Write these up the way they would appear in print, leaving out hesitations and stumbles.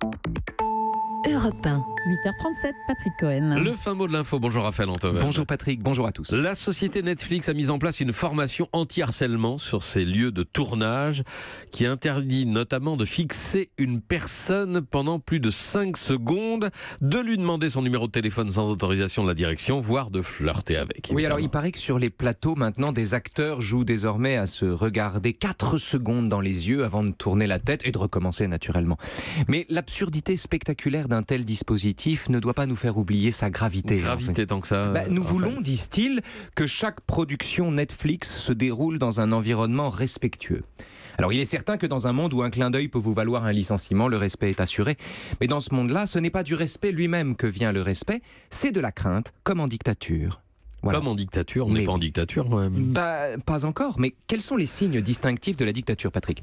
Europe 1. 8h37, Patrick Cohen. Le fin mot de l'info. Bonjour Raphaël Antoven. Bonjour Patrick, bonjour à tous. La société Netflix a mis en place une formation anti-harcèlement sur ses lieux de tournage qui interdit notamment de fixer une personne pendant plus de 5 secondes, de lui demander son numéro de téléphone sans autorisation de la direction, voire de flirter avec. Oui, alors il paraît que sur les plateaux maintenant, des acteurs jouent désormais à se regarder 4 secondes dans les yeux avant de tourner la tête et de recommencer naturellement. Mais l'absurdité spectaculaire d'un tel dispositif ne doit pas nous faire oublier sa gravité. Gravité tant que ça. Nous voulons, disent-ils, que chaque production Netflix se déroule dans un environnement respectueux. Alors il est certain que dans un monde où un clin d'œil peut vous valoir un licenciement, le respect est assuré. Mais dans ce monde-là, ce n'est pas du respect lui-même que vient le respect, c'est de la crainte, comme en dictature. Voilà. Comme en dictature, on n'est pas en dictature quand même. Pas encore, mais quels sont les signes distinctifs de la dictature, Patrick ?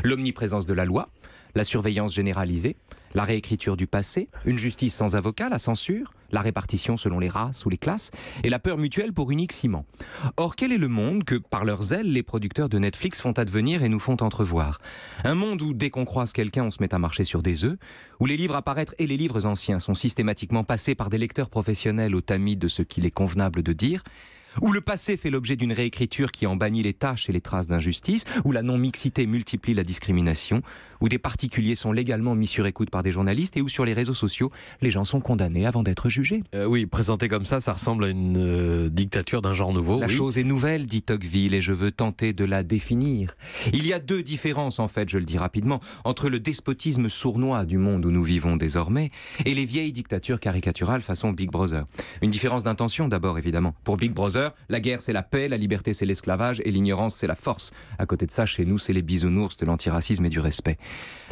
L'omniprésence de la loi, la surveillance généralisée, la réécriture du passé, une justice sans avocat, la censure, la répartition selon les races ou les classes, et la peur mutuelle pour unique ciment. Or, quel est le monde que, par leurs ailes, les producteurs de Netflix font advenir et nous font entrevoir ? Un monde où, dès qu'on croise quelqu'un, on se met à marcher sur des œufs, où les livres à paraître et les livres anciens sont systématiquement passés par des lecteurs professionnels au tamis de ce qu'il est convenable de dire, où le passé fait l'objet d'une réécriture qui en bannit les taches et les traces d'injustice, où la non-mixité multiplie la discrimination, où des particuliers sont légalement mis sur écoute par des journalistes et où sur les réseaux sociaux, les gens sont condamnés avant d'être jugés. Oui, présenté comme ça ressemble à une dictature d'un genre nouveau. La chose est nouvelle, dit Tocqueville, et je veux tenter de la définir. Il y a 2 différences, en fait, je le dis rapidement, entre le despotisme sournois du monde où nous vivons désormais et les vieilles dictatures caricaturales façon Big Brother. Une différence d'intention d'abord, évidemment. Pour Big Brother, la guerre c'est la paix, la liberté c'est l'esclavage et l'ignorance c'est la force. À côté de ça, chez nous, c'est les bisounours de l'antiracisme et du respect.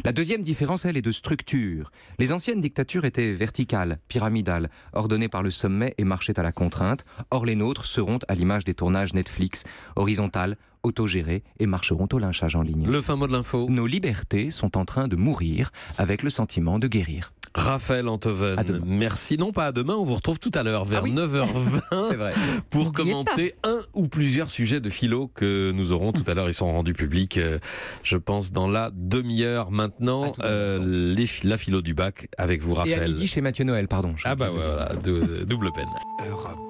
La deuxième différence, elle, est de structure. Les anciennes dictatures étaient verticales, pyramidales, ordonnées par le sommet et marchaient à la contrainte. Or, les nôtres seront, à l'image des tournages Netflix, horizontales, autogérées et marcheront au lynchage en ligne. Le fin mot de l'info. Nos libertés sont en train de mourir avec le sentiment de guérir. Raphaël Antoven, merci. Non, pas à demain, on vous retrouve tout à l'heure vers 9h20 C'est vrai. pour commenter un ou plusieurs sujets de philo que nous aurons tout à l'heure. Ils sont rendus publics, je pense, dans la demi-heure maintenant. La philo du bac avec vous, Raphaël. Et à midi chez Mathieu Noël, pardon. Voilà, double peine. Europe